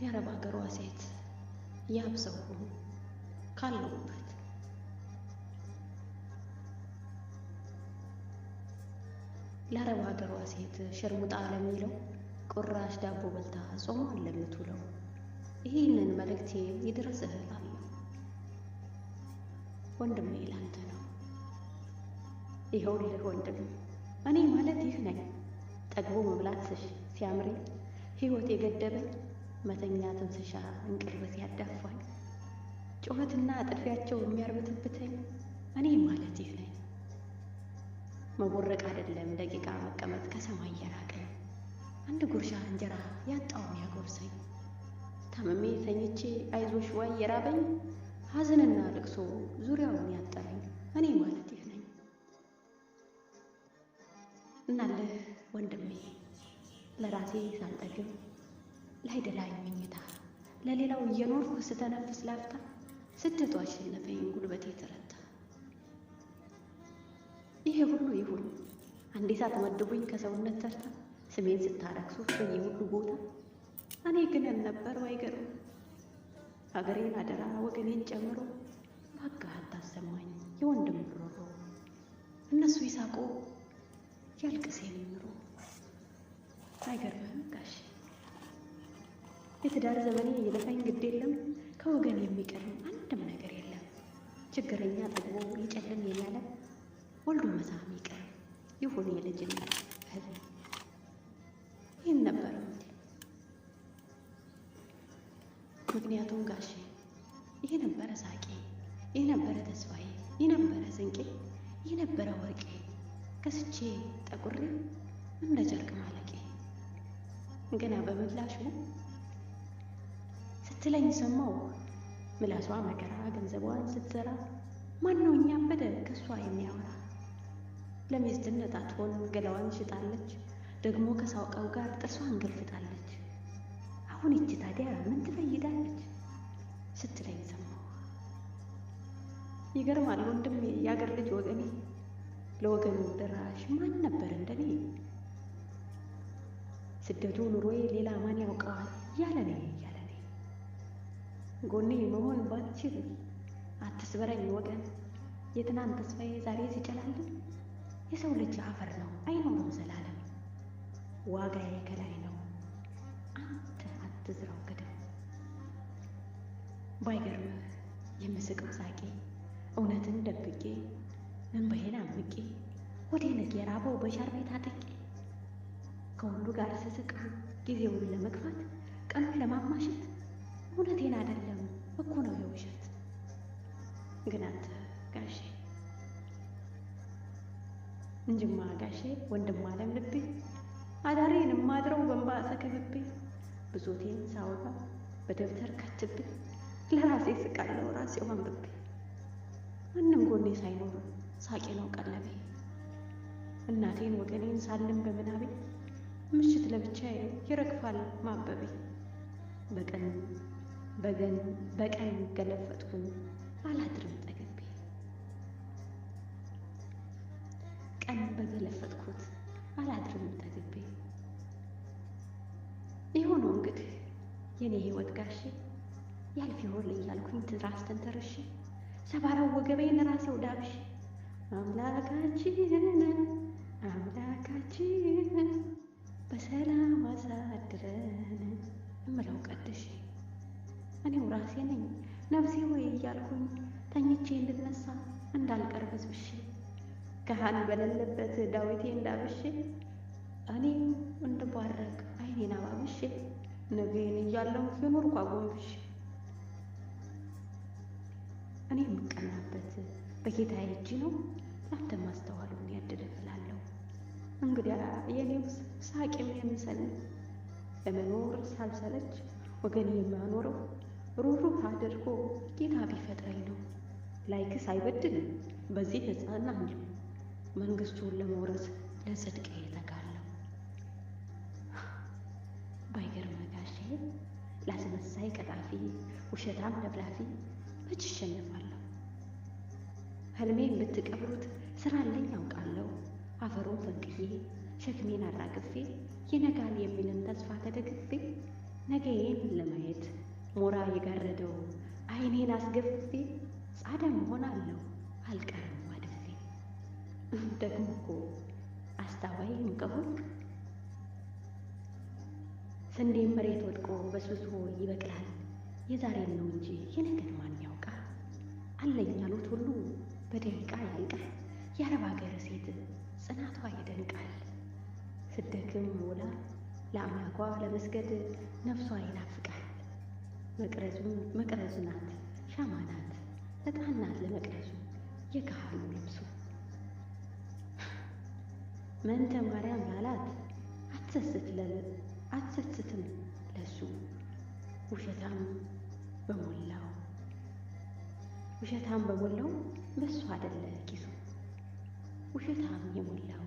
የአረብ ሀገሯ ሴት ያብሰው ካለሁበት ለአረብ ሀገሯ ሴት ሸርሙጣ ለሚለው ቁራሽ ዳቦ በልታ ጾሟን ለምትውለው ይህንን መልእክቴ ይድረስህ እላለሁ። ወንድሜ ላንተ ነው። ይኸውልህ ወንድም፣ እኔ ማለት ይህ ነኝ። ጠግቦ መብላት ሲያምረኝ፣ ሕይወት የገደበኝ መተኛትን ስሻ እንቅልፍ ሲያዳፋኝ፣ ጩኸትና ጥድፊያቸው የሚያርበትብተኝ እኔ ማለት ይህ ነኝ። መቦረቅ አይደለም ደቂቃ መቀመጥ ከሰማይ የራቀኝ፣ አንድ ጉርሻ እንጀራ ያጣውን ያጎርሰኝ፣ ታምሜ ተኝቼ አይዞሽ ዋይ የራበኝ፣ ሐዘንና ልቅሶ ዙሪያውን ያጠረኝ እኔ ማለት ይህ ነኝ። እናልህ ወንድሜ ለራሴ ሳልጠግብ ላይደላኝ መኝታ ለሌላው እየኖርኩ ስተነፍስ ላፍታ ስደቱ አሸነፈኝ ጉልበቴ ተረታ። ይሄ ሁሉ ይሁን አንዴ ሳትመድቡኝ ከሰውነት ተርታ ስሜን ስታረክሱት በየሁሉ ቦታ እኔ ግን ነበር ባይገርም ሀገሬን አደራ ወገኔን ጨምሮ ባካህ አታሰማኝ የወንድም ሮሮ። እነሱ ይሳቁ ያልቅስ የሚምሩ አይገርምህም ጋሽ? የትዳር ዘመኔ የለፋኝ ግድ የለም ከወገን የሚቀርም አንድም ነገር የለም። ችግረኛ ጠግቦ ሊጨልም የያለ ወልዶ መሳም ይቀር ይሁን የልጅነት ህልም። ይህን ነበር ምል። ምክንያቱም ጋሼ ይህ ነበረ ሳቄ፣ ይህ ነበረ ተስፋዬ፣ ይህ ነበረ ስንቄ፣ ይህ ነበረ ወርቄ ከስቼ ጠቁሬ እንደ ጨርቅ ማለቄ። ገና በምላሹ ስትለኝ ሰማው ምላሷ መከራ ገንዘቧን ስትዘራ ማነው እኛ በደ ከሷ የሚያወራ? ለሚስትነት አትሆን ገላዋን ሽጣለች፣ ደግሞ ከሳውቀው ጋር ጥርሷን ገልፍጣለች። አሁን እቺ ታዲያ ምን ትፈይዳለች ስትለኝ ሰማው። ይገርማል ወንድሜ የአገር ልጅ ወገኔ፣ ለወገኑ ደራሽ ማን ነበር እንደኔ? ስደቱ ኑሮዬ ሌላ ማን ያውቀዋል ያለኔ ያለኔ። ጎኔ መሆን ባትችል አትስበረኝ ወገን፣ የትናንት ተስፋዬ ዛሬ ሲጨላልን። የሰው ልጅ አፈር ነው አይኖርም ዘላለም፣ ዋጋዬ ከላይ ነው አንተ አትዝራው ገደል። ባይገርምህ የምስቀው ሳቄ እውነትን ደብቄ እንባዬን አምቄ ወደ ነገ የራበው በሻርቤ ታጥቄ ከሁሉ ጋር ስስቅ ጊዜውን ለመግፋት ቀኑን ለማማሸት እውነቴን አይደለም እኮ ነው የውሸት። ግን አንተ ጋሼ እንጅማ ጋሼ ወንድም አለም ልቤ አዳሬን ማድረው በእንባ ሰከብቤ ብሶቴን ሳወጋ በደብተር ከትቤ ለራሴ ስቃለው ራሴው አንብቤ ማንም ጎኔ ሳይኖር ሳቄ ነው ቀለቤ። እናቴን ወገኔን ሳልም በምናቤ ምሽት ለብቻዬ ይረግፋል ማበቤ። በቀን ገለፈጥኩኝ አላድርም ጠግቤ፣ ቀን በገለፈጥኩት አላድርም ጠግቤ። የሆነው እንግዲህ የኔ ህይወት ጋሼ ያልፍ ይሆን እያልኩኝ ትራስ ተንተርሼ ሰባራው ወገቤን ራሴው ዳብሼ አምላካችን በሰላም አሳድረን እምለው ቀድሼ እኔው ራሴ ነኝ ነፍሴ ወይ እያልኩኝ ተኝቼ እንድነሳ እንዳልቀር በስብሼ ካህን በሌለበት ዳዊቴ እንዳብሼ እኔው እንድባረክ አይኔን አባብሼ ነገዬን እያለሁ የኖርኩ አጎንብሼ እኔ የምቀናበት በጌታዬ እጅ ነው ላንተ ማስተዋሉን ያድልህ እላለሁ። እንግዲያ የኔው ሳቄም የምሰል ለመኖር ሳልሰለች ወገን የሚያኖረው ሩሩህ አድርጎ ጌታ ቢፈጥረኝ ነው። ላይክስ አይበድልም በዚህ እጸናለሁ፣ መንግስቱን ለመውረስ ለጽድቄ እተጋለሁ። ባይገርምህ ጋሼ ላስመሳይ ቀጣፊ ውሸታም ለፍላፊ መች እሸነፋለሁ? ህልሜን ብትቀብሩት ስራ አለኝ ያውቃለሁ። አፈሩን ፈንቅዬ ሸክሜን አራግፌ ይነጋል የሚልን ተስፋ ተደግፌ ነገዬን ለማየት ሞራ የጋረደው ዓይኔን አስገፍፌ ጻዳ እሆናለሁ አልቀርም አድፌ። ደግሞ እኮ አስታዋይም ከሆንክ ስንዴም መሬት ወድቆ በስብሶ ይበቅላል። የዛሬን ነው እንጂ የነገን ማን ያውቃል? አለኝ ያሉት ሁሉ በደቂቃ ያልቃል። የአረብ አገር ሴት ጽናቷ ይደንቃል። ስደክም ውላ ለአምላኳ ለመስገድ ነፍሷ ይናፍቃል። መቅረዙ ናት ሻማ ናት ዕጣን ናት ለመቅረዙ የካህኑ ልብሱ። መንተ ማርያም ላላት አትሰስትም ለሱ። ውሸታም በሞላው በሱ አደለ ኪሱ። ውሸታም የሞላው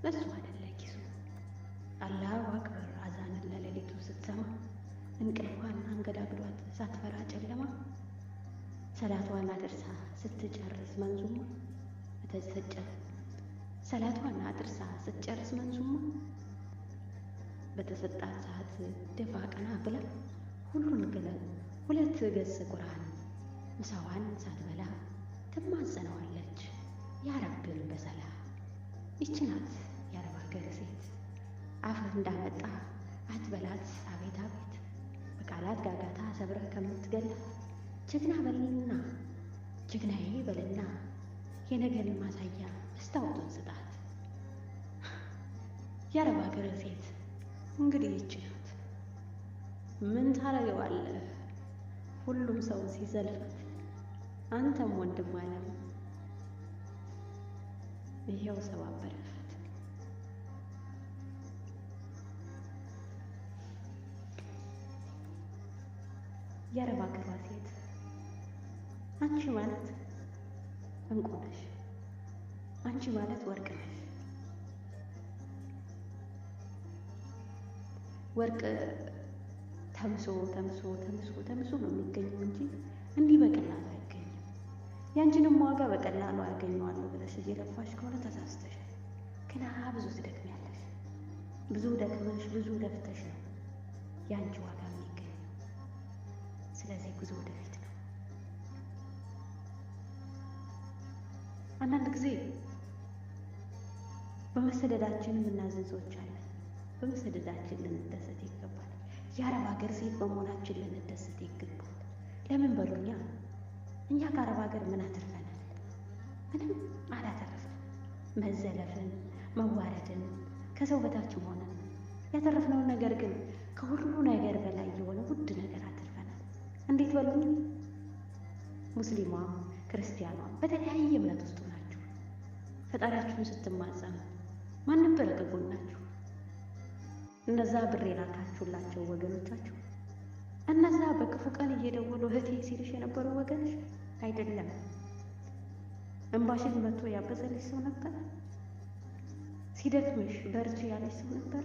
በሱ አደለ ኪሱ። አላሁ አክበር አዛንን ለሌሊቱ ስትሰማ እንቅልፏን አንገዳግዷት ሳትፈራ ጨለማ። ሰላቷን አድርሳ ስትጨርስ መንዙማ በተሰጣት ሰዓት ደፋ ቀና ብላ ሁለት ገጽ ቁርአን ምሳዋን ሳትበላ ትማጸነዋለች ያረብን በሰላ። ይቺ ናት የአረብ አገር ሴት አፍህ እንዳመጣ አትበላት አቤት አቤት። በቃላት ጋጋታ ሰብረህ ከምትገላት ጀግናዬ በልና የነገን ማሳያ መስታወቱን ስጣት። የአረብ አገር ሴት እንግዲህ ይቺ ናት። ምን ታረገዋለህ ሁሉም ሰው ሲዘልፋት፣ አንተም ወንድም አለም ይሄው ሰው አበረፋት። የአረብ አገሯ ሴት አንቺ ማለት እንቁ ነሽ፣ አንቺ ማለት ወርቅ ነሽ። ወርቅ ተምሶ ነው የሚገኘው እንጂ እንዲህ በቀላሉ አይገኝም። ያንቺንም ዋጋ በቀላሉ አያገኘዋለሁ ብለሽ እየለፋሽ ከሆነ ተሳስተሻል። ገና ብዙ ትደክሚያለሽ። ብዙ ደክመሽ ብዙ ለፍተሽ ነው ያንቺ ዋጋ የሚገኘው። ስለዚህ ጉዞ ወደፊት ነው። አንዳንድ ጊዜ በመሰደዳችን የምናዝን ሰዎች አለን። በመሰደዳችን ልንደሰት ይገባል። የአረብ ሀገር ሴት በመሆናችን ልንደሰት ይገባል። ለምን በሉኛ፣ እኛ ከአረብ ሀገር ምን አትርፈናል? ምንም አላተረፍን። መዘለፍን፣ መዋረድን፣ ከሰው በታች መሆንን ያተረፍነውን ነገር ግን ከሁሉ ነገር በላይ የሆነ ውድ ነገር አትርፈናል። እንዴት በሉኝ? ሙስሊሟ ክርስቲያኗ በተለያየ እምነት ውስጥ ናችሁ። ፈጣሪያችሁን ስትማጸኑ ማን ነበረ ከጎናችሁ? እነዛ ብር የላካችሁላቸው ወገኖቻችሁ? እነዛ በክፉ ቀን እየደወሉ እህቴ ሲልሽ የነበሩ ወገንሽ አይደለም? እንባሽን መጥቶ ያበሰልሽ ሰው ነበር? ሲደክምሽ በርቺ ያለሽ ሰው ነበር?